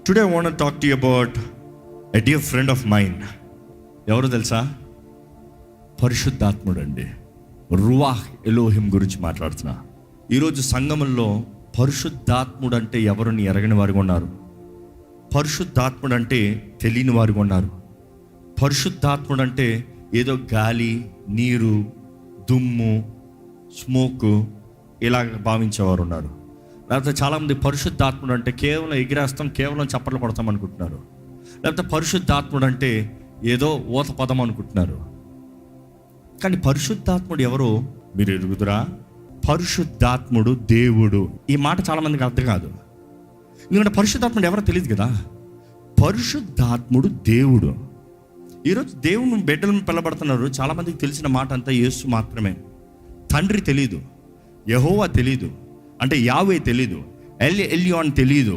Today I want to talk to you about a dear friend of mine. ఎవరు తెలుసా? పరిశుద్ధాత్ముడు అండి. రువాహ్ ఎలోహిం గురించి మాట్లాడుతున్నా. ఈరోజు సంఘముల్లో పరిశుద్ధాత్ముడు అంటే ఎవరిని ఎరగని వారు ఉన్నారు. పరిశుద్ధాత్ముడు అంటే తెలియని వారు ఉన్నారు. పరిశుద్ధాత్ముడు అంటే ఏదో గాలి, నీరు, దుమ్ము, స్మోకు ఇలా భావించేవారు ఉన్నారు. లేకపోతే చాలామంది పరిశుద్ధాత్ముడు అంటే కేవలం ఎగిరేస్తాం, కేవలం చప్పట్లు కొడతాం అనుకుంటున్నారు. లేకపోతే పరిశుద్ధాత్ముడు అంటే ఏదో ఊత పదం అనుకుంటున్నారు. కానీ పరిశుద్ధాత్ముడు ఎవరో మీరు ఎరుగుదురా? పరిశుద్ధాత్ముడు దేవుడు. ఈ మాట చాలామందికి అర్థం కాదు. ఎందుకంటే పరిశుద్ధాత్ముడు ఎవరో తెలియదు కదా. పరిశుద్ధాత్ముడు దేవుడు. ఈరోజు దేవుని బిడ్డలను పిలబడుతున్నారు. చాలామందికి తెలిసిన మాట అంతా యేసు మాత్రమే. తండ్రి తెలీదు, యెహోవా తెలీదు, అంటే యావే తెలీదు, ఎల్యోన్ తెలీదు.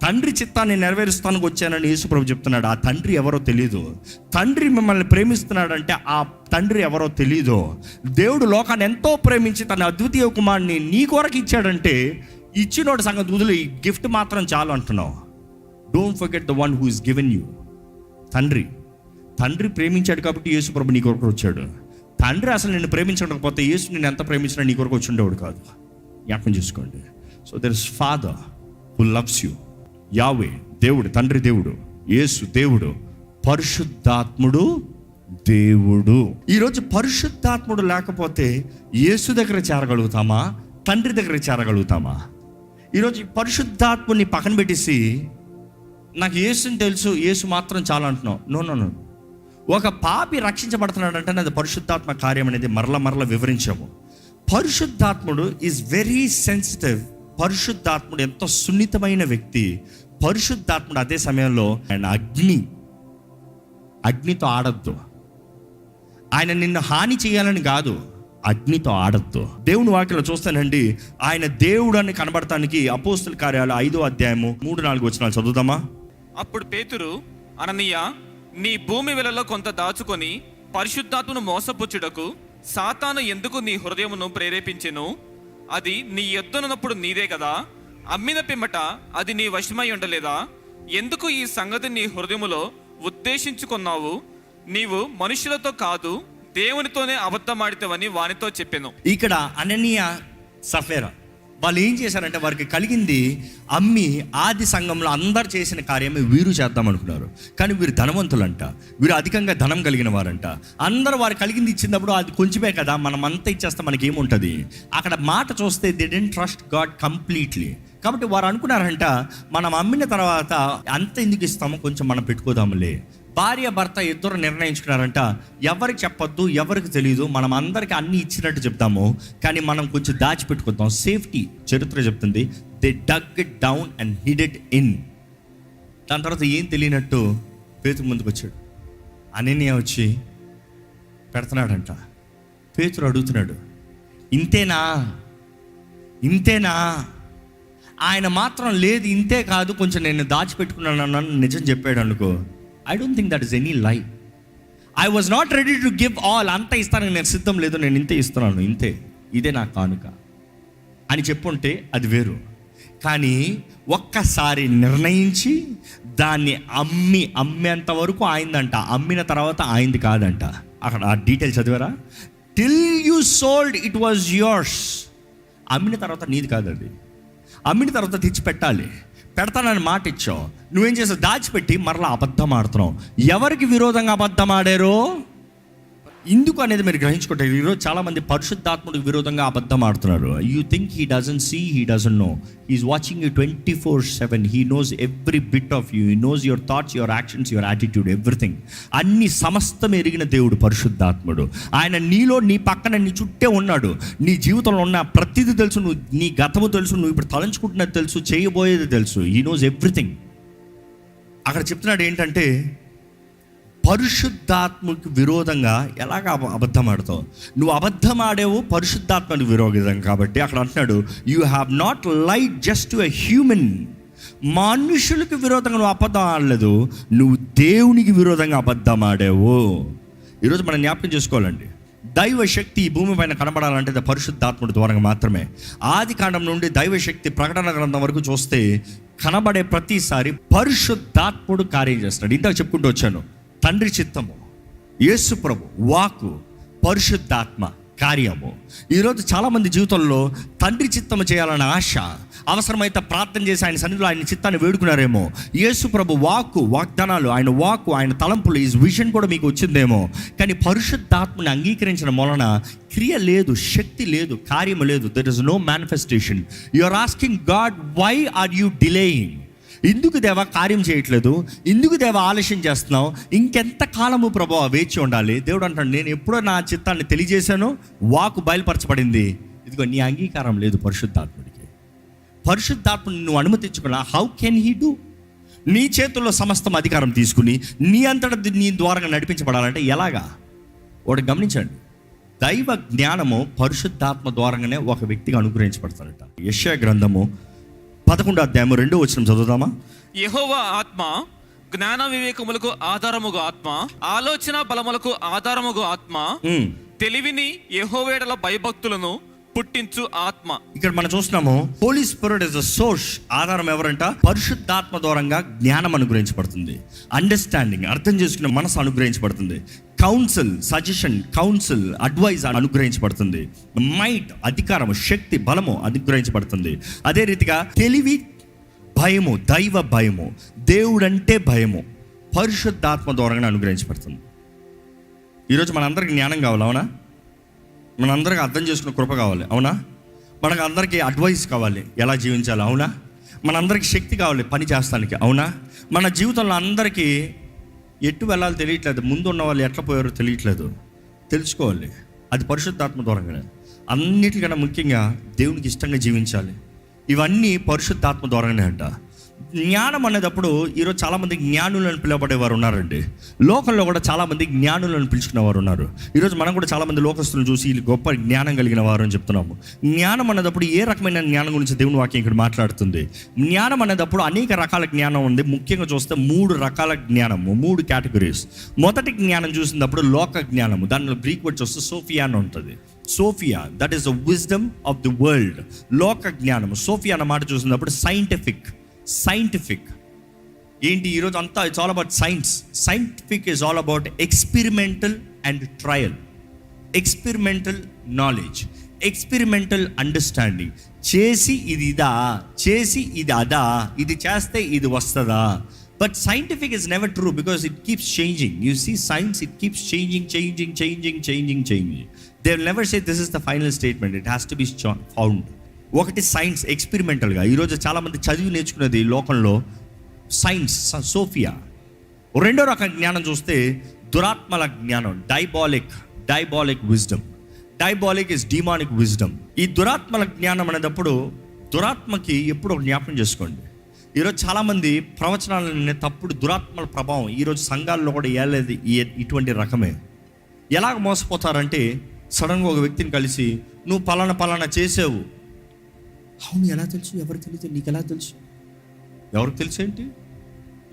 తండ్రి చిత్తాన్ని నెరవేరుస్తానికి వచ్చానని యేసు ప్రభు చెప్తున్నాడు. ఆ తండ్రి ఎవరో తెలీదు. తండ్రి మిమ్మల్ని ప్రేమిస్తున్నాడంటే ఆ తండ్రి ఎవరో తెలీదు. దేవుడు లోకాన్ని ఎంతో ప్రేమించి తన అద్వితీయ కుమారుని నీ కొరకు ఇచ్చాడంటే ఇచ్చినోడు సంగతి వదిలి ఈ గిఫ్ట్ మాత్రం చాలు అంటున్నావు. Don't forget the one who is given you. తండ్రి ప్రేమించాడు కాబట్టి యేసు ప్రభు నీ కొరకు వచ్చాడు. తండ్రి అసలు నిన్ను ప్రేమించకపోతే యేసు నిన్ను ఎంత ప్రేమించినా నీ కొరకు వచ్చి ఉండేవాడు కాదు. జ్ఞాపకం చేసుకోండి. So there is father who loves you. యావే దేవుడు, తండ్రి దేవుడు, యేసు దేవుడు, పరిశుద్ధాత్ముడు దేవుడు. ఈరోజు పరిశుద్ధాత్ముడు లేకపోతే యేసు దగ్గర చేరగలుగుతామా? తండ్రి దగ్గర చేరగలుగుతామా? ఈరోజు పరిశుద్ధాత్ముని పక్కన పెట్టేసి నాకు యేసుని తెలుసు, యేసు మాత్రం చాలా అంటున్నావు. నో. ఒక పాపి రక్షించబడుతున్నాడు అంటే అది పరిశుద్ధాత్మ కార్యం అనేది మరల వివరించాము. పరిశుద్ధాత్ముడు ఈజ్ వెరీ సెన్సిటివ్. పరిశుద్ధాత్ముడు ఎంతో సున్నితమైన వ్యక్తి. పరిశుద్ధాత్ముడు అదే సమయంలో ఆయన అగ్నితో ఆడద్దు. ఆయన నిన్ను హాని చేయాలని కాదు, అగ్నితో ఆడద్దు. దేవుని వాక్యంలో చూస్తానండి, ఆయన దేవుడు అని కనబడటానికి అపోస్తుల కార్యాలు 5వ అధ్యాయము 3-4 వచనాలు చదువుదామా? అప్పుడు పేతురు, అననీయ, నీ భూమి వెలలో కొంత దాచుకొని పరిశుద్ధాత్మను మోసపుచ్చుటకు సాతాను ఎందుకు నీ హృదయమును ప్రేరేపించెను? అది నీ యొద్దనున్నప్పుడు నీదే కదా. అమ్మిన పిమ్మట అది నీ వశమై ఉండలేదా? ఎందుకు ఈ సంగతి నీ హృదయములో ఉద్దేశించుకున్నావు? నీవు మనుషులతో కాదు దేవునితోనే అబద్ధమాడితేవని వానితో చెప్పాను. ఇక్కడ అననీయ, సఫేరా వాళ్ళు ఏం చేశారంటే వారికి కలిగింది అమ్మి ఆది సంఘంలో అందరు చేసిన కార్యమే వీరు చేద్దాం అనుకున్నారు. కానీ వీరు ధనవంతులంట, వీరు అధికంగా ధనం కలిగిన వారంట. అందరూ వారు కలిగింది ఇచ్చినప్పుడు అది కొంచెమే కదా, మనం అంతా ఇచ్చేస్తే మనకి ఏముంటుంది. అక్కడ మాట చూస్తే they don't trust God completely. కాబట్టి వారు అనుకున్నారంట, మనం అమ్మిన తర్వాత అంత ఎందుకు ఇస్తామో కొంచెం మనం పెట్టుకోదాములే. భార్య భర్త ఇద్దరు నిర్ణయించుకున్నారంట, ఎవరికి చెప్పొద్దు, ఎవరికి తెలియదు, మనం అందరికీ అన్ని ఇచ్చినట్టు చెప్తాము, కానీ మనం కొంచెం దాచిపెట్టుకుందాం, సేఫ్టీ. చరిత్ర చెప్తుంది they dug it down and hid it in. దాని తర్వాత ఏం తెలియనట్టు పేతురు ముందుకు వచ్చాడు. అననీయ వచ్చి పెడుతున్నాడంట. పేతురు అడుగుతున్నాడు, ఇంతేనా? ఆయన మాత్రం లేదు, ఇంతే కాదు, కొంచెం నేను దాచిపెట్టుకున్నాను నిజం చెప్పాడు అనుకో. I don't think that is any lie. I was not ready to give all. అంత ఇస్తాను, నేను సిద్ధం లేదు, నేను ఇంతే ఇస్తున్నాను, ఇదే నా కానుక అని చెప్పుంటే అది వేరు. కానీ ఒక్కసారి నిర్ణయించి దాన్ని అమ్మేంత వరకు ఆయిందంట. అమ్మిన తర్వాత ఆయింది కాదంట. అక్కడ ఆ డీటెయిల్ చదివారా? Till you sold it was yours. అమ్మిన తర్వాత నీది కాదు అది. అమ్మిన తర్వాత తెచ్చి పెడతానని మాట ఇచ్చావు, నువ్వేం చేసావు? దాచిపెట్టి మరలా అబద్ధం ఆడుతున్నావు. ఎవరికి విరోధంగా అబద్ధం ఆడారో ఇందుకు అనేది మీరు గ్రహించుకుంటారు. ఈరోజు చాలామంది పరిశుద్ధాత్ముడికి విరోధంగా అబద్ధం ఆడుతున్నారు. You think he doesn't see, he doesn't know. He is watching you 24/7. He knows every bit of you. He knows your thoughts, your actions, your attitude, everything. అన్ని సమస్తం ఎరిగిన దేవుడు పరిశుద్ధాత్ముడు. ఆయన నీలో, నీ పక్కన, నీ చుట్టే ఉన్నాడు. నీ జీవితంలో ఉన్న ప్రతిదీ తెలుసు. నువ్వు నీ గతము తెలుసు, నువ్వు ఇప్పుడు తలంచుకుంటున్నది తెలుసు, చేయబోయేది తెలుసు. He knows everything. అక్కడ చెప్తున్నాడు ఏంటంటే, పరిశుద్ధాత్మకు విరోధంగా ఎలాగ అబద్ధం ఆడతావు? నువ్వు అబద్ధం ఆడేవు పరిశుద్ధాత్మకు విరోధం. కాబట్టి అక్కడ అంటున్నాడు, you have not lied just to a human. మనుషులకు విరోధంగా నువ్వు అబద్ధం ఆడలేదు, నువ్వు దేవునికి విరోధంగా అబద్ధం ఆడావు. ఈరోజు మనం జ్ఞాపకం చేసుకోవాలండి, దైవ శక్తి ఈ భూమి పైన కనబడాలంటే అది పరిశుద్ధాత్ముడి ద్వారా మాత్రమే. ఆది కాండం నుండి దైవ శక్తి ప్రకటన గ్రంథం వరకు చూస్తే కనబడే ప్రతిసారి పరిశుద్ధాత్ముడు కార్యం చేస్తాడు. ఇందాక చెప్పుకుంటూ వచ్చాను, తండ్రి చిత్తము, యేసు ప్రభు వాక్కు, పరిశుద్ధాత్మ కార్యము. ఈరోజు చాలామంది జీవితంలో తండ్రి చిత్తము చేయాలన్న ఆశ, అవసరమైతే ప్రార్థన చేసి ఆయన సన్నిధిలో ఆయన చిత్తాన్ని వేడుకున్నారేమో. యేసు ప్రభు వాక్కు, వాగ్దానాలు, ఆయన వాక్కు, ఆయన తలంపులు, ఈ విజన్ కూడా మీకు వచ్చిందేమో. కానీ పరిశుద్ధాత్మని అంగీకరించిన వలన క్రియ లేదు, శక్తి లేదు, కార్యము లేదు. There is no manifestation. You are asking God, why are you delaying? ఇందుకు దేవా కార్యం చేయట్లేదు, ఇందుకు దేవా ఆలస్యం చేస్తున్నావు, ఇంకెంత కాలము ప్రభువా వేచి ఉండాలి? దేవుడు అంటాడు, నేను ఎప్పుడో నా చిత్తాన్ని తెలియజేశాను, వాకు బయలుపరచబడింది, ఇదిగో నీ అంగీకారం లేదు పరిశుద్ధాత్ముడికి. పరిశుద్ధాత్మని నువ్వు అనుమతించుకున్నా, హౌ కెన్ హీ డూ? నీ చేతుల్లో సమస్తం అధికారం తీసుకుని నీ అంతటా నీ ద్వారా నడిపించబడాలంటే ఎలాగా? ఒకటి గమనించండి, దైవ జ్ఞానము పరిశుద్ధాత్మ ద్వారానే ఒక వ్యక్తికి అనుగ్రహించబడతాడట. యెషయా గ్రంథము 11వ అధ్యాయము 2వ వచనం చదువుదామా? యెహోవా ఆత్మ జ్ఞాన వివేకములకు ఆధారముగా ఆత్మ, ఆలోచన బలములకు ఆధారముగా ఆత్మ, తెలివిని యెహోవేడల భయభక్తులను పుట్టించు ఆత్మ. ఇక్కడ మనం చూస్తున్నాము, holy spirit is the source. ఆధారం ఎవరంట? పరిశుద్ధాత్మ ద్వారంగా జ్ఞానం అనుగ్రహించబడుతుంది, అండర్స్టాండింగ్, అర్థం చేసుకునే మనసు అనుగ్రహించబడుతుంది, కౌన్సిల్, సజెషన్, కౌన్సిల్, అడ్వైజ్ అనుగ్రహించబడుతుంది, మైట్, అధికారము, శక్తి, బలము అనుగ్రహించబడుతుంది. అదే రీతిగా తెలివి, భయము, దైవ భయము, దేవుడంటే భయము పరిశుద్ధాత్మ ద్వారంగా అనుగ్రహించబడుతుంది. ఈరోజు మనందరికీ జ్ఞానం కావాలి, అవునా? మనందరికీ అర్థం చేసుకున్న కృప కావాలి, అవునా? మనకు అందరికీ అడ్వైస్ కావాలి, ఎలా జీవించాలి, అవునా? మనందరికీ శక్తి కావాలి పని చేస్తానికి, అవునా? మన జీవితంలో అందరికీ ఎటు వెళ్ళాలో తెలియట్లేదు, ముందు ఉన్న వాళ్ళు ఎట్లా పోయారో తెలియట్లేదు, తెలుసుకోవాలి. అది పరిశుద్ధాత్మ ద్వారంగానే. అన్నిటికన్నా ముఖ్యంగా దేవునికి ఇష్టంగా జీవించాలి. ఇవన్నీ పరిశుద్ధాత్మ ద్వారానే అంట. జ్ఞానం అనేటప్పుడు ఈరోజు చాలామంది జ్ఞానులను పిలువబడేవారు ఉన్నారండి. లోకంలో కూడా చాలామంది జ్ఞానులను పిలుచుకునే వారు ఉన్నారు. ఈరోజు మనం కూడా చాలామంది లోకస్తులను చూసి వీళ్ళు గొప్ప జ్ఞానం కలిగిన వారు అని చెప్తున్నాము. జ్ఞానం అనేటప్పుడు ఏ రకమైన జ్ఞానం గురించి దేవుని వాక్యం ఇక్కడ మాట్లాడుతుంది? జ్ఞానం అనేటప్పుడు అనేక రకాల జ్ఞానం ఉంది. ముఖ్యంగా చూస్తే 3 రకాల జ్ఞానము, 3 కేటగిరీస్. మొదటి జ్ఞానం చూసినప్పుడు లోక జ్ఞానము, దానిలో గ్రీక్ వర్డ్ చూస్తే సోఫియా అని ఉంటుంది. Sophia, that is the wisdom of the world. లోక జ్ఞానము. సోఫియా అన్న మాట చూసినప్పుడు సైంటిఫిక్ ఏంటి? ఈరోజు అంతా it's all about science. Scientific is all about experimental and trial. Experimental knowledge, experimental understanding. చేసి ఇది ఇదా, చేసి ఇది అదా, ఇది చేస్తే ఇది వస్తుందా? But scientific is never true because it keeps changing. You see science, it keeps changing. They will never say this is the final statement. It has to be found. ఒకటి సైన్స్, ఎక్స్పెరిమెంటల్గా. ఈరోజు చాలామంది చదివి నేర్చుకునేది లోకంలో సైన్స్, సోఫియా. రెండో రకం జ్ఞానం చూస్తే దురాత్మల జ్ఞానం, diabolic wisdom. Diabolic is demonic wisdom. ఈ దురాత్మల జ్ఞానం అనేటప్పుడు దురాత్మకి ఎప్పుడు జ్ఞాపకం చేసుకోండి. ఈరోజు చాలామంది ప్రవచనాలనే తప్పుడు దురాత్మల ప్రభావం ఈరోజు సంఘాల్లో కూడా ఏలేదు. ఇటువంటి రకమే. ఎలాగ మోసపోతారంటే సడన్గా ఒక వ్యక్తిని కలిసి నువ్వు పలానా చేసావు. అవును, ఎలా తెలుసు? ఎవరికి తెలియదు? నీకు ఎలా తెలుసు? ఎవరికి తెలిసేంటి?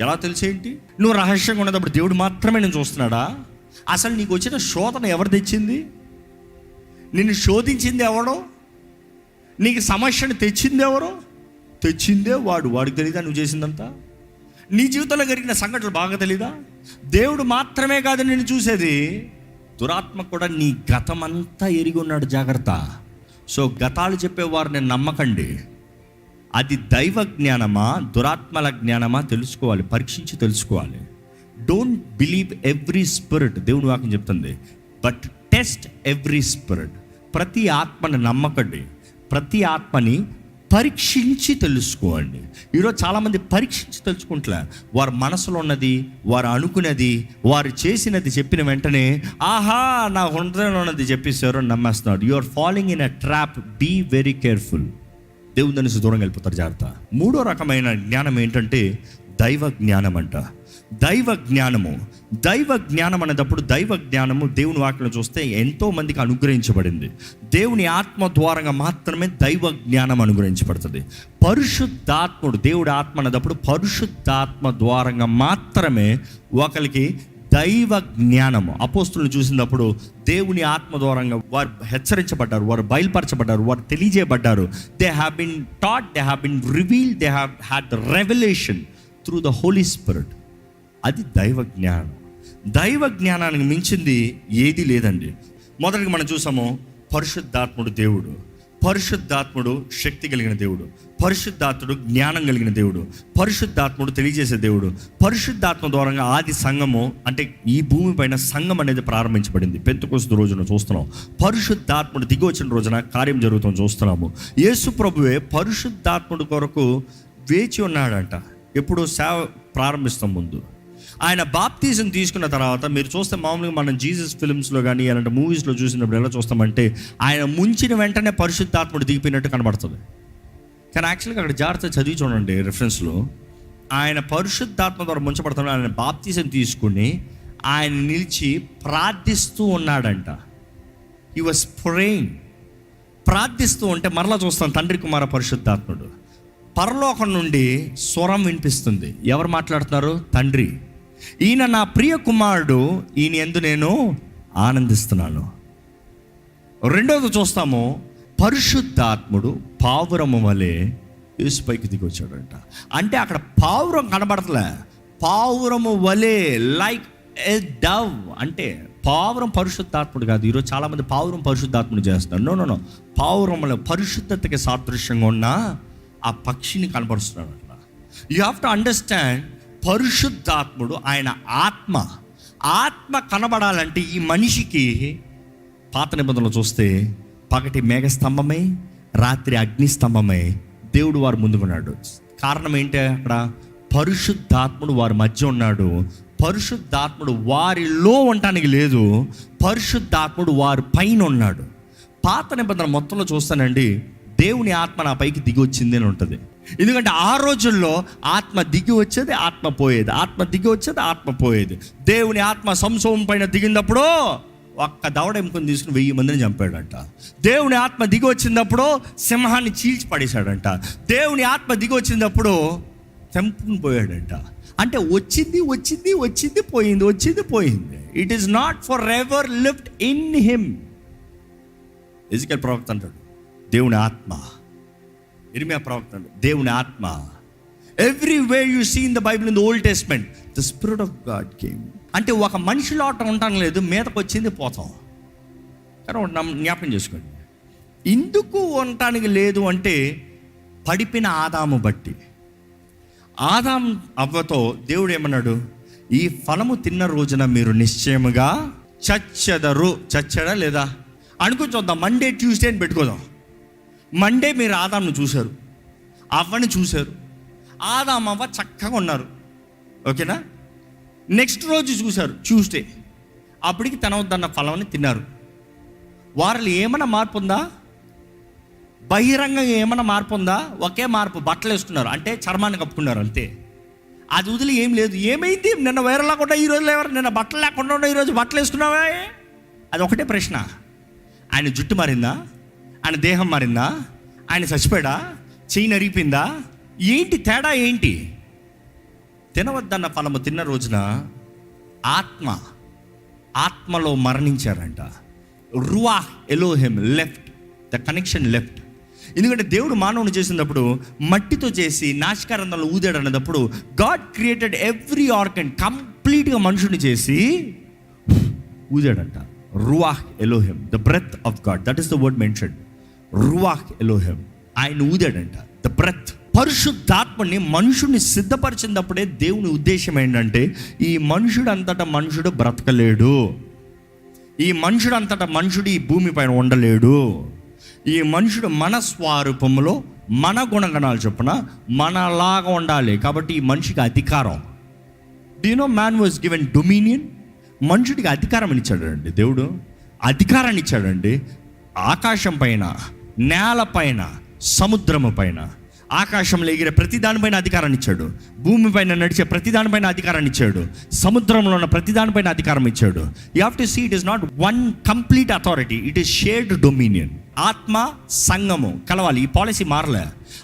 ఎలా తెలిసేంటి? నువ్వు రహస్యంగా ఉన్నప్పుడు దేవుడు మాత్రమే నేను చూస్తున్నాడా? అసలు నీకు వచ్చిన శోధన ఎవరు తెచ్చింది? నిన్ను శోధించింది ఎవడో? నీకు సమస్యను తెచ్చింది ఎవరో? తెచ్చిందే వాడికి తెలీదా నువ్వు చేసిందంతా? నీ జీవితంలో జరిగిన సంఘటనలు బాగా తెలీదా? దేవుడు మాత్రమే కాదు నిన్ను చూసేది, దురాత్మ కూడా నీ గతం అంతా ఎరిగి ఉన్నాడు. జాగ్రత్త. సో గతాలు చెప్పేవారిని నమ్మకండి. అది దైవ జ్ఞానమా, దురాత్మల జ్ఞానమా తెలుసుకోవాలి, పరీక్షించి తెలుసుకోవాలి. డోంట్ బిలీవ్ ఎవ్రీ స్పిరిట్, దేవుని వాక్యం చెప్తుంది. But test every spirit. ప్రతి ఆత్మని నమ్మకండి, ప్రతి ఆత్మని పరీక్షించి తెలుసుకోండి. ఈరోజు చాలామంది పరీక్షించి తెలుసుకుంటలే. వారి మనసులో ఉన్నది, వారు అనుకున్నది, వారు చేసినది చెప్పిన వెంటనే ఆహా నా హృదయంలో ఉన్నది చెప్పేసారు నమ్మేస్తున్నాడు. You are following in a trap. Be very careful. దేవుని నుంచి దూరంగా వెళ్ళిపోతారు. జాగ్రత్త. 3వ రకమైన జ్ఞానం ఏంటంటే దైవ జ్ఞానం అంట. దైవ జ్ఞానం అనేటప్పుడు దైవ జ్ఞానము దేవుని వాక్యం చూస్తే ఎంతో మందికి అనుగ్రహించబడింది. దేవుని ఆత్మ ద్వారంగా మాత్రమే దైవ జ్ఞానం అనుగ్రహించబడుతుంది. పరిశుద్ధాత్ముడు, దేవుడి ఆత్మ అనేటప్పుడు పరిశుద్ధాత్మ ద్వారంగా మాత్రమే ఒకరికి దైవ జ్ఞానము. అపోస్తులను చూసినప్పుడు దేవుని ఆత్మ ద్వారంగా వారు హెచ్చరించబడ్డారు, వారు బయలుపరచబడ్డారు, వారు తెలియజేయబడ్డారు. They have been taught, they have been revealed, they have had the revolution through the holy spirit. అది దైవ జ్ఞానం. దైవ జ్ఞానానికి మించింది ఏది లేదండి. మొదటిగా మనం చూసాము, పరిశుద్ధాత్ముడు దేవుడు. పరిశుద్ధాత్ముడు శక్తి కలిగిన దేవుడు, పరిశుద్ధాత్ముడు జ్ఞానం కలిగిన దేవుడు, పరిశుద్ధాత్ముడు తెలియజేసే దేవుడు. పరిశుద్ధాత్మ ద్వారంగా ఆది సంఘము, అంటే ఈ భూమి పైన సంఘం అనేది ప్రారంభించబడింది. పెంతెకొస్తు రోజున చూస్తున్నాం. పరిశుద్ధాత్ముడు దిగి వచ్చిన రోజున కార్యం జరుగుతుంది చూస్తున్నాము. యేసు ప్రభువే పరిశుద్ధాత్ముడు కొరకు వేచి ఉన్నాడంట. ఎప్పుడు సేవ ప్రారంభిస్తాం ముందు. ఆయన బాప్తిజం తీసుకున్న తర్వాత మీరు చూస్తే మామూలుగా మనం జీసస్ ఫిల్మ్స్లో కానీ అలాంటి మూవీస్లో చూసినప్పుడు ఎలా చూస్తామంటే ఆయన ముంచిన వెంటనే పరిశుద్ధాత్ముడు దిగిపోయినట్టు కనబడుతుంది. కానీ యాక్చువల్గా అక్కడ జాగ్రత్త చదివి చూడండి రెఫరెన్స్లో, ఆయన పరిశుద్ధాత్మ ద్వారా ముంచబడతాడు. ఆయన బాప్తిజం తీసుకుని ఆయన నిలిచి ప్రార్థిస్తూ ఉన్నాడంట. He was praying. ప్రార్థిస్తూ ఉంటే మరలా చూస్తాం తండ్రి కుమార పరిశుద్ధాత్ముడు పరలోకం నుండి స్వరం వినిపిస్తుంది. ఎవరు మాట్లాడుతున్నారు? తండ్రి. ఈయన నా ప్రియ కుమారుడు, ఈయన యందు నేను ఆనందిస్తున్నాను. రెండవది చూస్తాము, పరిశుద్ధాత్ముడు పావురము వలె యేసుపైకి దిగి వచ్చాడంట. అంటే అక్కడ పావురం కనబడతలే, పావురము వలె, లైక్ ఎ డవ్. అంటే పావురం పరిశుద్ధాత్ముడు కాదు. ఈరోజు చాలామంది పావురం పరిశుద్ధాత్ముడు చేస్తున్నారు. నో నో నో, పావురం వల్ల పరిశుద్ధతకి సాదృశ్యంగా ఉన్న ఆ పక్షిని కనపరుస్తున్నాడు అట్లా. యూ హ్యావ్ టు అండర్స్టాండ్, పరిశుద్ధాత్ముడు ఆయన ఆత్మ. ఆత్మ కనబడాలంటే ఈ మనిషికి పాత నిబంధనలు చూస్తే పగటి మేఘస్తంభమై రాత్రి అగ్నిస్తంభమై దేవుడు వారు ముందుకున్నాడు. కారణం ఏంటి? అక్కడ పరిశుద్ధాత్ముడు వారి మధ్య ఉన్నాడు. పరిశుద్ధాత్ముడు వారిలో ఉండటానికి లేదు, పరిశుద్ధాత్ముడు వారి పైన ఉన్నాడు. పాత నిబంధన మొత్తంలో చూస్తానండి, దేవుని ఆత్మ నా పైకి దిగి వచ్చింది అని ఉంటుంది. ఎందుకంటే ఆ రోజుల్లో ఆత్మ దిగి వచ్చేది, ఆత్మ పోయేది, ఆత్మ దిగి వచ్చేది, ఆత్మ పోయేది. దేవుని ఆత్మ సంసోను పైన దిగినప్పుడు ఒక్క దవడ ఎముకని తీసుకుని 1000 మందిని చంపాడంట. దేవుని ఆత్మ దిగి వచ్చినప్పుడు సింహాన్ని చీల్చి పడేశాడంట. దేవుని ఆత్మ దిగి వచ్చినప్పుడు తెంపుకుని పోయాడంట. అంటే వచ్చింది వచ్చింది వచ్చింది పోయింది, వచ్చింది పోయింది. It is not for ever lived in him. Ezekiel ప్రవక్త అంటాడు దేవుని ఆత్మ. ఇర్మియా ప్రవక్త అంటాడు దేవుని ఆత్మ. Everywhere you see in the Bible, in the Old Testament, the spirit of God came. అంటే ఒక మనిషిలో అట్లా ఉండటం లేదు, మీదకి వచ్చింది పోతాం. కానీ జ్ఞాపకం చేసుకోండి, ఎందుకు ఉండటానికి లేదు అంటే పడిపోయిన ఆదాము బట్టి. ఆదాం అవ్వతో దేవుడు ఏమన్నాడు? ఈ ఫలము తిన్న రోజున మీరు నిశ్చయముగా చచ్చెదరు. చచ్చడా లేదా అనుకుని చూద్దాం. మండే ట్యూస్డే అని పెట్టుకోదాం. మండే మీరు ఆదాంను చూశారు, అవ్వని చూశారు. ఆదాం అవ్వ చక్కగా ఉన్నారు, ఓకేనా? నెక్స్ట్ రోజు చూశారు ట్యూస్డే, అప్పటికి తినవద్దన్న ఫలంని తిన్నారు. వారిలో ఏమైనా మార్పు ఉందా? బహిరంగంగా ఏమైనా మార్పు ఉందా? ఒకే మార్పు, బట్టలు వేసుకున్నారు, అంటే చర్మాన్ని కప్పుకున్నారు అంతే. అది వదిలి ఏం లేదు. ఏమైంది? నిన్న వేరే లేకుండా ఈరోజు లేవరు, నిన్న బట్టలు లేకుండా ఈరోజు బట్టలు వేసుకున్నావా? అది ఒకటే ప్రశ్న. ఆయన జుట్టు మారిందా? ఆయన దేహం మారిందా? ఆయన చచ్చిపోయాడా? చెయ్యి నరిగిపోయిందా? ఏంటి తేడా? ఏంటి? తినవద్దన్న ఫలము తిన్న రోజున ఆత్మలో మరణించారంట. రువాహ్ ఎలోహిమ్ లెఫ్ట్, ద కనెక్షన్ లెఫ్ట్. ఎందుకంటే దేవుడు మానవుని చేసినప్పుడు మట్టితో చేసి నాసికారంధ్రంలో ఊదాడు అన్నప్పుడు గాడ్ క్రియేటెడ్ ఎవ్రీ ఆర్గన్, కంప్లీట్గా మనుషుని చేసి ఊదాడంట. రువాహ్ ఎలోహిమ్, the breath of God, that is the word mentioned. రువాహ్ ఎలోహిమ్, ఆయన ఊదాడంట, ద బ్రెత్. పరిశుద్ధాత్మని మనుషుని సిద్ధపరిచినప్పుడే దేవుని ఉద్దేశం ఏంటంటే ఈ మనుషుడు అంతటా మనుషుడు బ్రతకలేడు, ఈ మనుషుడు అంతటా మనుషుడు ఈ భూమి పైన ఉండలేడు. ఈ మనుషుడు మన స్వరూపంలో మన గుణగణాలు చొప్పున మనలాగా ఉండాలి. కాబట్టి ఈ మనిషికి అధికారం. Do you know man was given dominion. మనుషుడికి అధికారం ఇచ్చాడండి దేవుడు, అధికారాన్ని ఇచ్చాడండి. ఆకాశం పైన, నేల పైన, సముద్రము పైన, ఆకాశంలో ఎగిరే ప్రతి దానిపైన అధికారాన్ని ఇచ్చాడు, భూమి పైన నడిచే ప్రతి దానిపైన అధికారాన్ని ఇచ్చాడు, సముద్రంలో ఉన్న ప్రతి దానిపైన అధికారం ఇచ్చాడు. You have to see it is not one complete authority, it is shared dominion. ఆత్మ సంఘము కలవాలి. ఈ పాలసీ మారలే.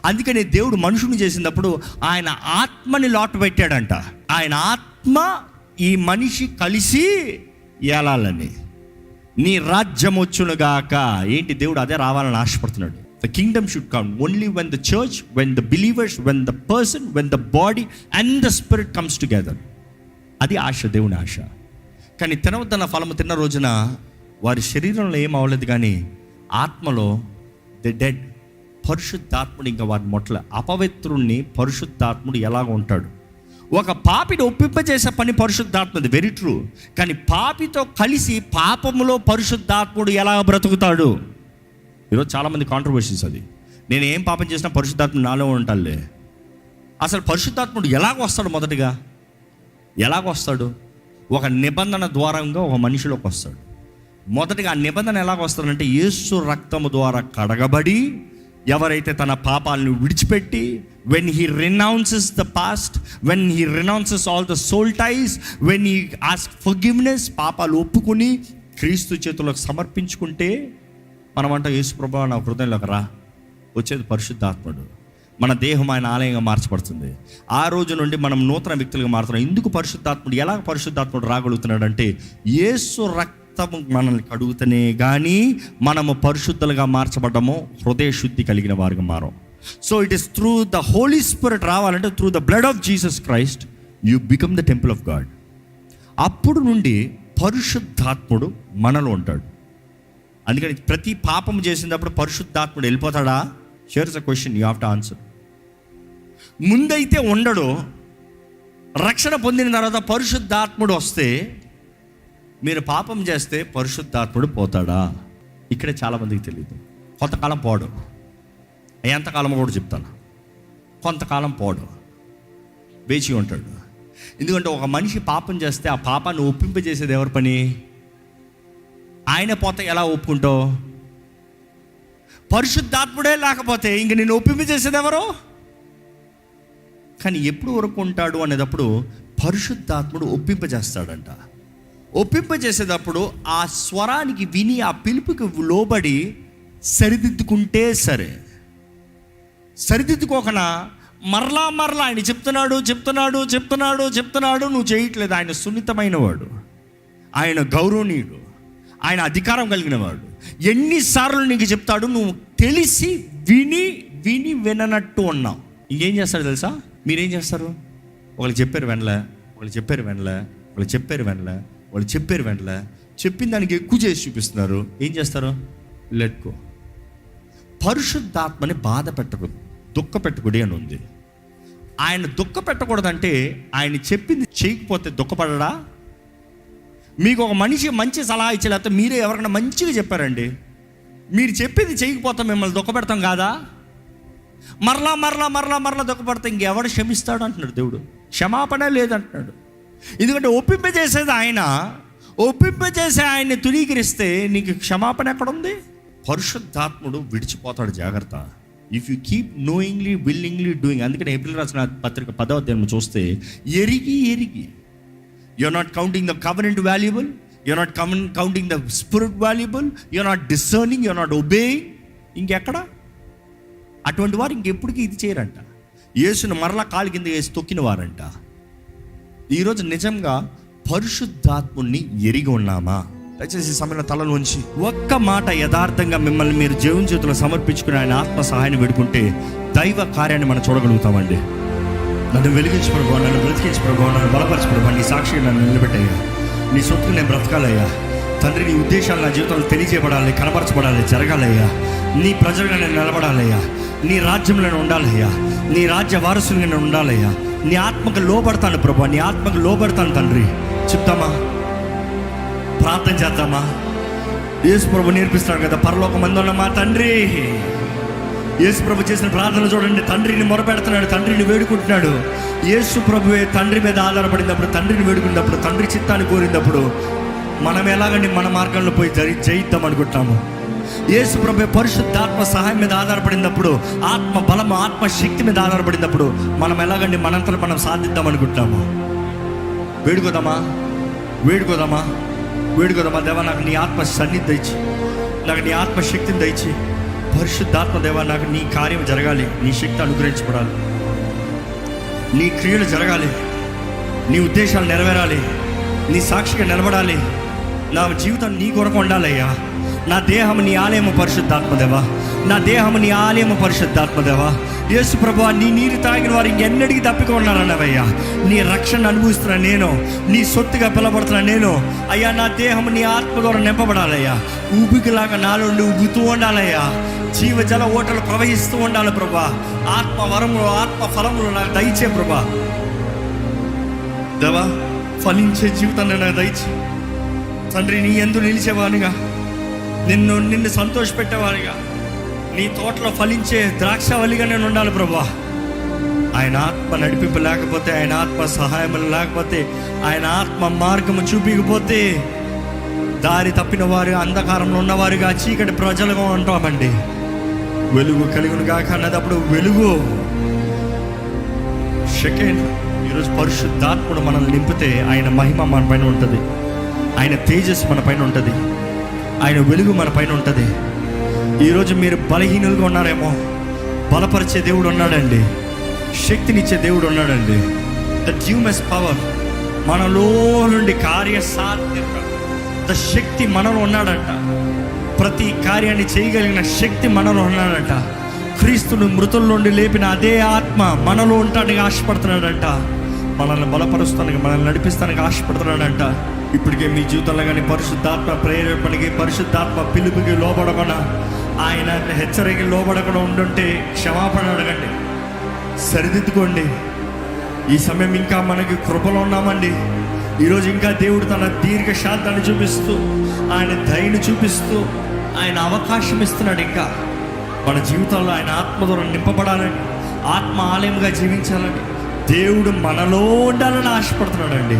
అందుకని దేవుడు మనుషుని చేసినప్పుడు ఆయన ఆత్మని లోటు పెట్టాడంట. ఆయన ఆత్మ ఈ మనిషి కలిసి ఏలాలని, నీ రాజ్యం వచ్చునుగాక. ఏంటి దేవుడు అదే రావాలని ఆశపడుతున్నాడు. The Kingdom should come only when the church, when the believers, when the person, when the body and the spirit comes together. అది ఆశ, దేవుని ఆశ. కానీ తినవద్దన్న ఫలము తిన్న రోజున వారి శరీరంలో ఏం అవ్వలేదు, కానీ ఆత్మలో ది డెడ్. పరిశుద్ధాత్ముడు ఇంకా వారి మొట్ల. అపవిత్రుణ్ణి పరిశుద్ధాత్ముడు ఎలాగ ఉంటాడు? ఒక పాపిని ఒప్పింపజేసే పని పరిశుద్ధాత్మది, వెరీ ట్రూ. కానీ పాపితో కలిసి పాపములో పరిశుద్ధాత్ముడు ఎలా బ్రతుకుతాడు? ఈరోజు చాలామంది కాంట్రవర్సీస్ అది. నేను ఏం పాపం చేసినా పరిశుద్ధాత్ముడు నాలో ఉంటాడులే. అసలు పరిశుద్ధాత్ముడు ఎలాగ వస్తాడు? మొదటిగా ఎలాగ వస్తాడు? ఒక నిబంధన ద్వారంగా ఒక మనిషిలోకి వస్తాడు. మొదటిగా ఆ నిబంధన ఎలాగ వస్తాడంటే, యేసు రక్తము ద్వారా కడగబడి, ఎవరైతే తన పాపాలను విడిచిపెట్టి, when he renounces the past, when he renounces all the soul ties, when he ask forgiveness, పాపాలు ఒప్పుకొని క్రీస్తు చేతులకు సమర్పించుకుంటే, మనమంట యేసు ప్రభువా నా హృదయంలోకి రా. వచ్చేది పరిశుద్ధాత్ముడు. మన దేహం ఆయన ఆలయంగా మార్చబడుతుంది. ఆ రోజు నుండి మనం నూతన వ్యక్తులుగా మారుతున్నాం. ఎందుకు పరిశుద్ధాత్ముడు, ఎలా పరిశుద్ధాత్ముడు రాగలుగుతున్నాడు అంటే, యేసు రక్తము మనల్ని కడుగుతనే కానీ మనము పరిశుద్ధులుగా మార్చబడ్డము, హృదయ శుద్ధి కలిగిన వారిగా మారం. So it is through the holy spirit రావాలంటే, through the blood of Jesus Christ you become the temple of God. అప్పుడు నుండి పరిశుద్ధాత్ముడు మనలో ఉంటాడు. అందుకని ప్రతి పాపం చేసినప్పుడు పరిశుద్ధాత్ముడు వెళ్ళిపోతాడా? Here is a question you have to answer. ముందైతే ఉండడు. రక్షణ పొందిన తర్వాత పరిశుద్ధాత్ముడు వస్తే, మీరు పాపం చేస్తే పరిశుద్ధాత్ముడు పోతాడా? ఇక్కడే చాలామందికి తెలియదు. కొంతకాలం పోడు. ఎంతకాలం కూడా చెప్తాను. కొంతకాలం పోడు, వేచి ఉంటాడు. ఎందుకంటే ఒక మనిషి పాపం చేస్తే ఆ పాపాన్ని ఒప్పింపజేసేది ఎవరి పని? ఆయన పోతే ఎలా ఒప్పుకుంటావు? పరిశుద్ధాత్ముడే లేకపోతే ఇంక నేను ఒప్పింపజేసేది ఎవరు? కానీ ఎప్పుడు వరకు ఉంటాడు అనేటప్పుడు పరిశుద్ధాత్ముడు ఒప్పింపజేస్తాడంట. ఒప్పింపజేసేటప్పుడు ఆ స్వరానికి విని, ఆ పిలుపుకి లోబడి సరిదిద్దుకుంటే సరే. సరిదిద్దుకోకనా మరలా ఆయన చెప్తున్నాడు నువ్వు చేయట్లేదు. ఆయన సున్నితమైన వాడు, ఆయన గౌరవనీయుడు, ఆయన అధికారం కలిగిన వాడు. ఎన్నిసార్లు నీకు చెప్తాడు, నువ్వు తెలిసి విని విననట్టు ఉన్నావు. ఇంకేం చేస్తాడు తెలుసా? మీరేం చేస్తారు? వాళ్ళు చెప్పారు వెనలే, చెప్పిన దానికి ఎక్కువ చేసి చూపిస్తున్నారు. ఏం చేస్తారు? లెట్కో. పరిశుద్ధాత్మని బాధ పెట్టకూడదు, దుఃఖ పెట్టకూడదు అని ఉంది. ఆయన దుఃఖ పెట్టకూడదంటే, ఆయన చెప్పింది చేయకపోతే దుఃఖపడడా? మీకు ఒక మనిషి మంచి సలహా ఇచ్చలేకపోతే, మీరే ఎవరికైనా మంచిగా చెప్పారండి, మీరు చెప్పింది చేయకపోతే మిమ్మల్ని దుఃఖపెడతాం కాదా? మరలా దుఃఖపడితే ఇంకెవడు క్షమిస్తాడు అంటున్నాడు దేవుడు. క్షమాపణ లేదంటున్నాడు. ఎందుకంటే ఒప్పింపజేసేది ఆయన. ఒప్పింపజేసే ఆయన్ని తునీకరిస్తే నీకు క్షమాపణ ఎక్కడుంది? పరిశుద్ధాత్ముడు విడిచిపోతాడు. జాగ్రత్త. If you keep knowingly willingly doing. అందుకని ఏప్రిల్ రాసిన పత్రిక 10వ అధ్యాయం చూస్తే, ఎరిగి you're not counting the covenant valuable, you're not counting the spirit valuable, you're not discerning, you're not obeying. ఇంకెక్కడ? అటువంటి వారు ఇంకెప్పటికీ ఇది చేయరంట. యేసును మరలా కాలు కింద వేసి తొక్కిన వారంట. ఈరోజు నిజంగా పరిశుద్ధాత్ముని ఎరిగి ఉన్నామా? దయచేసి సమయంలో తలలో ఉంచి ఒక్క మాట యథార్థంగా మిమ్మల్ని మీరు దేవుని చేతుల్లో సమర్పించుకుని ఆయన ఆత్మ సహాయాన్ని వేడుకుంటే దైవ కార్యాన్ని మనం చూడగలుగుతామండి. నన్ను వెలిగించు ప్రభువా, నన్ను బ్రతికించు ప్రభువా, నన్ను బలపరచు ప్రభువా, నీ సాక్షిగా నన్ను నిలబెట్టయ్యా. నీ సొత్తుకు నేను బ్రతకాలయ్యా తండ్రి. నీ ఉద్దేశాలు నా జీవితంలో తెలియజేయబడాలి, కనపరచబడాలి, జరగాలయ్యా. నీ ప్రజలుగా నేను నిలబడాలయ్యా. నీ రాజ్యంలో నేను ఉండాలయ్యా. నీ రాజ్య వారసులుగా నేను ఉండాలయ్యా. నీ ఆత్మకు లోబడతాను ప్రభువా, నీ ఆత్మకు లోబడతాను తండ్రి. చెప్తామా? ప్రార్థన చేద్దామా? యేసు ప్రభు నేర్పిస్తాడు కదా, పరలోకమందున్న మా తండ్రి. యేసు ప్రభు చేసిన ప్రార్థన చూడండి. తండ్రిని మొరపెడుతున్నాడు, తండ్రిని వేడుకుంటున్నాడు. యేసు ప్రభువే తండ్రి మీద ఆధారపడినప్పుడు, తండ్రిని వేడుకున్నప్పుడు, తండ్రి చిత్తాన్ని కోరినప్పుడు మనం ఎలాగండి మన మార్గంలో పోయి జయిద్దాం అనుకుంటాము. యేసు ప్రభు పరిశుద్ధాత్మ సహాయం మీద ఆధారపడినప్పుడు, ఆత్మ బలము, ఆత్మ శక్తి మీద ఆధారపడినప్పుడు మనం ఎలాగండి మనంతలో మనం సాధిద్దాం అనుకుంటాము. వేడుకోదామా? దేవా, నాకు నీ ఆత్మ సన్నిధి దయచి, నాకు నీ ఆత్మ శక్తిని దయచి. పరిశుద్ధాత్మ దేవా, నాకు నీ కార్యం జరగాలి, నీ శక్తి అనుగ్రహించబడాలి, నీ క్రియలు జరగాలి, నీ ఉద్దేశాలు నెరవేరాలి. నీ సాక్షిగా నిలబడాలి. నా జీవితం నీ కొరకు ఉండాలయ్యా. నా దేహం నీ ఆలయము పరిశుద్ధాత్మదేవా, నా దేహం నీ ఆలయము పరిశుద్ధాత్మదేవా. యేసు ప్రభువా, నీ నీరు తాగిన వారు ఎన్నడికి తప్పిక ఉన్నారన్నవయ్యా. నీ రక్షణ అనుభవిస్తున్నా నేను, నీ సొత్తుగా పిలబడుతున్నా నేను. అయ్యా, నా దేహం నీ ఆత్మ ద్వారా నింపబడాలయ్యా. ఊపికిలాగా నాలో ఉబ్బుతూ ఉండాలయ్యా. జీవజల ఓటలు ప్రవహిస్తూ ఉండాలి ప్రభా. ఆత్మ వరములు, ఆత్మ ఫలములు నాకు దయచే ప్రభా. దేవా, ఫలించే జీవితాన్ని నాకు దయచే తండ్రి. నీ యందు నిలిచేవానిగా, నిన్ను సంతోషపెట్టేవానిగా, నీ తోటలో ఫలించే ద్రాక్షవల్లిగా నేను ఉండాలి ప్రభా. ఆయన ఆత్మ నడిపింపు లేకపోతే, ఆయన ఆత్మ సహాయం లేకపోతే, ఆయన ఆత్మ మార్గము చూపించకపోతే దారి తప్పిన వారు, అంధకారంలో ఉన్నవారుగా, చీకటి ప్రజలుగా ఉంటామండి. వెలుగు కలుగును గాక అన్నదప్పుడు వెలుగు సెకండ్. ఈరోజు పరిశుద్ధాత్ముడు మనల్ని నింపితే ఆయన మహిమ మన పైన ఉంటుంది, ఆయన తేజస్సు మన పైన ఉంటుంది, ఆయన వెలుగు మన పైన ఉంటుంది. ఈరోజు మీరు బలహీనులుగా ఉన్నారేమో, బలపరిచే దేవుడు ఉన్నాడండి, శక్తినిచ్చే దేవుడు ఉన్నాడండి. ద డ్యూమస్ పవర్ మనలో నుండి కార్యసాధ్యత, ద శక్తి మనలో ఉన్నాడంట. ప్రతి కార్యాన్ని చేయగలిగిన శక్తి మనలో ఉన్నాడంట. క్రీస్తును మృతుల నుండి లేపిన అదే ఆత్మ మనలో ఉండటానికి ఆశపడుతున్నాడంట. మనల్ని బలపరుస్తానికి, మనల్ని నడిపిస్తానికి ఆశపడుతున్నాడంట. ఇప్పటికే మీ జీవితంలో కానీ పరిశుద్ధాత్మ ప్రేరేపణకి, పరిశుద్ధాత్మ పిలుపుకి లోబడకుండా, ఆయన హెచ్చరికకి లోబడకుండా ఉండుంటే క్షమాపణ అడగండి, సరిదిద్దుకోండి. ఈ సమయం ఇంకా మనకి కృపలో ఉన్నామండి. ఈరోజు ఇంకా దేవుడు తన దీర్ఘ శాంతాన్ని చూపిస్తూ, ఆయన దయను చూపిస్తూ, ఆయన అవకాశం ఇస్తున్నాడు. ఇంకా మన జీవితంలో ఆయన ఆత్మ ద్వారా నింపబడాలని, ఆత్మ ఆలయంగా జీవించాలని, దేవుడు మనలో ఉండాలని ఆశపడుతున్నాడండి.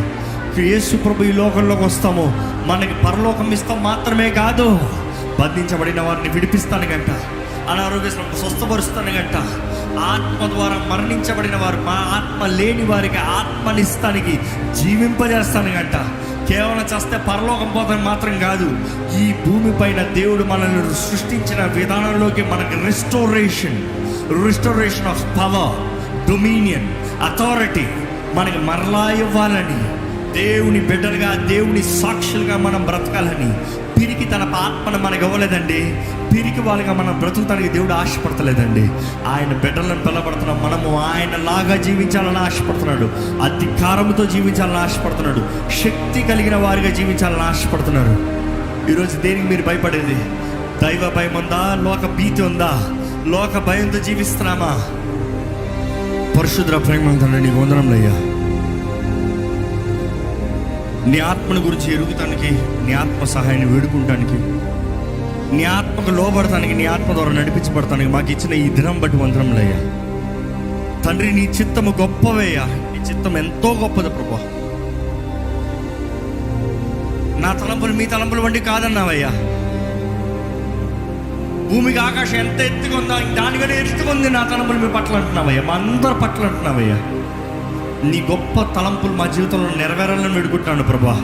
యేసు ప్రభు ఈ లోకంలోకి వస్తాము, మనకి పరలోకం ఇస్తాం మాత్రమే కాదు, బంధించబడిన వారిని విడిపిస్తాను గంట, అనారోగ్య స్వస్థపరుస్తాను గంట, ఆత్మ ద్వారా మరణించబడిన వారు, మా ఆత్మ లేని వారికి ఆత్మనిస్తానికి జీవింపజేస్తాను గంట. కేవలం చేస్తే పరలోకం పోతాను మాత్రం కాదు, ఈ భూమి పైన దేవుడు మనల్ని సృష్టించిన విధానంలోకి మనకి restoration of power, dominion, authority మనకి మరలా ఇవ్వాలని, దేవుని బిడ్డలుగా, దేవుని సాక్షులుగా మనం బ్రతకాలని. పిరికి తన ఆత్మను మనకు ఇవ్వలేదండి, పిరికి వాళ్ళగా మనం బ్రతుకుతానికి దేవుడు ఆశపడతలేదండి. ఆయన బిడ్డలను పిలబడుతున్నాం, మనము ఆయన లాగా జీవించాలని ఆశపడుతున్నాడు, అధికారంతో జీవించాలని ఆశపడుతున్నాడు, శక్తి కలిగిన వారిగా జీవించాలని ఆశపడుతున్నారు. ఈరోజు దేనికి మీరు భయపడేది? దైవ భయం ఉందా? లోక భీతి ఉందా? లోక భయంతో జీవిస్తున్నామా? పరిశుద్ధ ప్రేమ ఉందండి. నీకు వందనంలయ్యా. నీ ఆత్మను గురించి ఎరుగుతానికి, నీ ఆత్మ సహాయాన్ని వేడుకుంటానికి, నీ ఆత్మకు లోబడటానికి, నీ ఆత్మ ద్వారా నడిపించబడటానికి మాకు ఇచ్చిన ఈ దినం బట్టి వందనములయ్యా. తండ్రి, నీ చిత్తము గొప్పవయ్యా. నీ చిత్తం ఎంతో గొప్పది ప్రభా. నా తలంపులు మీ తలంపులు వంటి కాదన్నావయ్యా. భూమికి ఆకాశం ఎంత ఎత్తుగా ఉందా, దానికనే ఎత్తుకుంది నా తలంపులు మీ పట్ల అంటున్నావయ్యా, మా అందరి పట్ల అంటున్నావయ్యా. నీ గొప్ప తలంపులు మా జీవితంలో నెరవేరాలని వేడుకుంటున్నాను ప్రభా.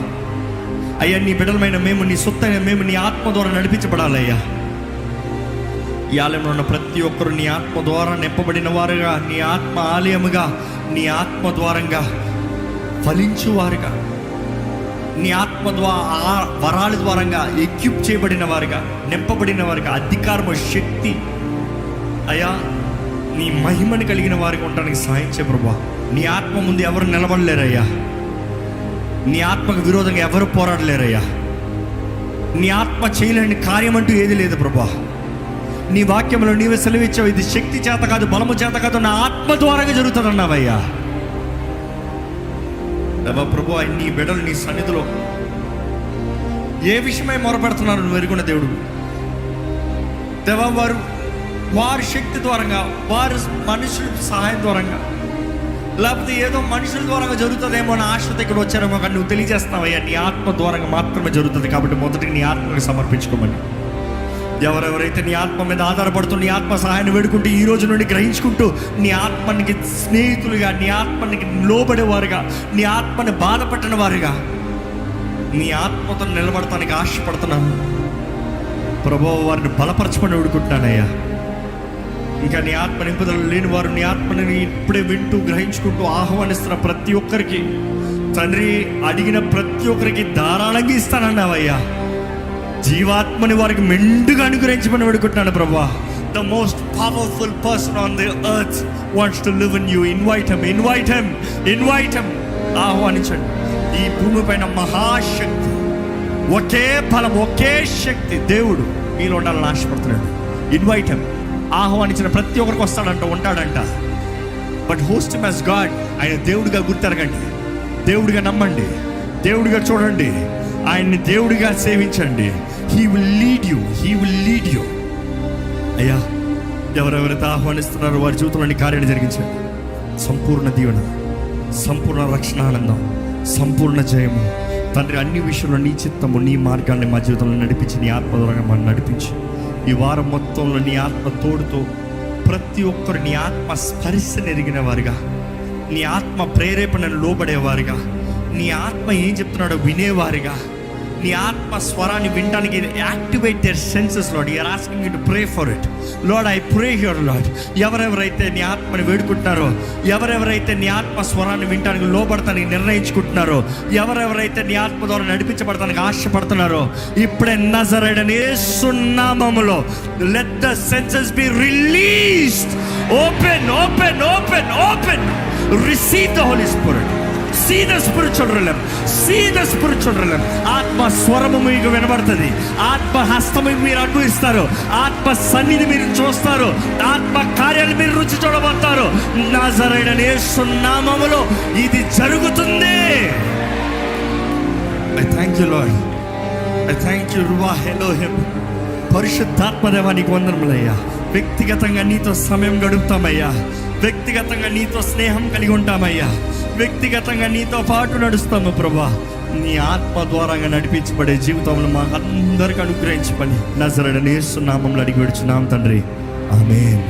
అయ్యా, నీ బిడ్డలమైన మేము, నీ సొత్తైన మేము నీ ఆత్మ ద్వారా నడిపించబడాలయ్యా. ఈ ఆలయంలో ఉన్న ప్రతి ఒక్కరు నీ ఆత్మ ద్వారా నింపబడిన వారుగా, నీ ఆత్మ ఆలయముగా, నీ ఆత్మ ద్వారంగా ఫలించువారుగా, నీ ఆత్మ ద్వారా వరాల ద్వారంగా ఎక్విప్ చేయబడిన వారుగా, నింపబడిన వారుగా, అధికారము, శక్తి, అయ్యా నీ మహిమని కలిగిన వారికి ఉండడానికి సహాయం చేయ ప్రభా. నీ ఆత్మ ముందు ఎవరు నిలబడలేరయ్యా. నీ ఆత్మకు విరోధంగా ఎవరు పోరాడలేరయ్యా. నీ ఆత్మ చేయలేని కార్యం అంటూ ఏది లేదు ప్రభా. నీ వాక్యంలో నీవే సెలవిచ్చావు, ఇది శక్తి చేత కాదు, బలము చేత కాదు, నా ఆత్మ ద్వారాగా జరుగుతుంది అన్నావయ్యా. ప్రభు, నీ బిడ్డలు నీ సన్నిధిలో ఏ విషయమై మొరపెడుతున్నారు నువ్వు ఎరుగున్న దేవుడు. దేవా, వారి శక్తి ద్వారంగా, వారి మనుషుల సహాయం ద్వారంగా, లేకపోతే ఏదో మనుషుల ద్వారా జరుగుతుందేమో అని ఆశతో ఇక్కడ వచ్చారేమో, కానీ నువ్వు తెలియజేస్తావయ్యా నీ ఆత్మ ద్వారంగా మాత్రమే జరుగుతుంది. కాబట్టి మొదటికి నీ ఆత్మకి సమర్పించుకోమని. ఎవరెవరైతే నీ ఆత్మ మీద ఆధారపడుతూ నీ ఆత్మ సహాయాన్ని వేడుకుంటూ ఈ రోజు నుండి గ్రహించుకుంటూ నీ ఆత్మనికి స్నేహితులుగా, నీ ఆత్మనికి లోబడేవారుగా, నీ ఆత్మని బాధపట్టిన వారుగా, నీ ఆత్మతో నిలబడటానికి ఆశపడుతున్నాను ప్రభువు. వారిని బలపరచమని వేడుకుంటున్నానయ్యా. ఇంకా నీ ఆత్మ నింపుదల లేని వారు, నీ ఆత్మని ఇప్పుడే వింటూ గ్రహించుకుంటూ ఆహ్వానిస్తున్న ప్రతి ఒక్కరికి తండ్రి, అడిగిన ప్రతి ఒక్కరికి ధారాళంగా ఇస్తానన్నావయ్యా. జీవాత్మని వారికి మెండుగా అనుగ్రహించమని వేడుకుంటున్నాను ప్రభా. The most powerful person on the earth wants to live in you. Invite him. ఆహ్వానించండి. ఈ భూమి పైన మహాశక్తి, ఒకే బలం, ఒకే శక్తి దేవుడు మీలో ఉండాలని ఆశపడుతున్నాడు. Invite him. ఆహ్వానించిన ప్రతి ఒక్కరికి వస్తాడంట, ఉంటాడంట. But host him as God. ఆయన దేవుడిగా గుర్తెరగండి, దేవుడిగా నమ్మండి, దేవుడిగా చూడండి, ఆయన్ని దేవుడిగా సేవించండి. He will lead you. అయ్యా, ఎవరెవరైతే ఆహ్వానిస్తున్నారో వారి జీవితంలోని కార్యాన్ని జరిగించండి. సంపూర్ణ దీవెన, సంపూర్ణ రక్షణ, ఆనందం, సంపూర్ణ జయము తండ్రి. అన్ని విషయంలో నీ చిత్తము, నీ మార్గాన్ని మా జీవితంలో నడిపించి, నీ ఆత్మ ద్వారా మనం నడిపించి, ఈ వారం మొత్తంలో నీ ఆత్మ తోడుతో ప్రతి ఒక్కరు నీ ఆత్మ స్పర్శను ఎరిగిన వారుగా, నీ ఆత్మ ప్రేరేపణను లోబడేవారుగా, నీ ఆత్మ ఏం చెప్తున్నాడో వినేవారుగా, నీ ఆత్మ స్వరాన్ని వినడానికి activate their senses Lord. You're asking you to pray for it Lord. I pray here Lord. ఎవరెవరైతే నీ ఆత్మని వేడుకుంటున్నారో, ఎవరెవరైతే నీ ఆత్మ స్వరాన్ని వినడానికి లోబడతానికి నిర్ణయించుకుంటున్నారో, ఎవరెవరైతే నీ ఆత్మ ద్వారా నడిపించబడతానికి ఆశపడుతున్నారో, ఇప్పుడే నజరేయుడైన యేసు నామములో let the senses be released. Open. Receive the holy spirit. See the spiritual realm. ఆత్మ స్వరము మీకు వినబడుతుంది. ఆత్మ హస్తము మీరు అనుభవిస్తారు. ఆత్మ సన్నిధి మీరు చూస్తారు. ఆత్మ కార్యాలు మీరు రుచి చూడబోతారు. నజరేయుడైన యేసు నామములో ఇది జరుగుతుంది. I thank you Lord. I thank you Ruach Elohim. పరిశుద్ధాత్మదేవా, నీకు వందనములయ్యా. వ్యక్తిగతంగా నీతో సమయం గడుపుతామయ్యా. వ్యక్తిగతంగా నీతో స్నేహం కలిగి ఉంటామయ్యా. వ్యక్తిగతంగా నీతో పాటు నడుస్తాము ప్రభా. నీ ఆత్మ ద్వారంగా నడిపించబడే జీవితంలో మాకు అందరికి అనుగ్రహించమని నజరేయుడైన యేసు నామములో అడిగి వేడుచున్నాం తండ్రి. ఆమేన్.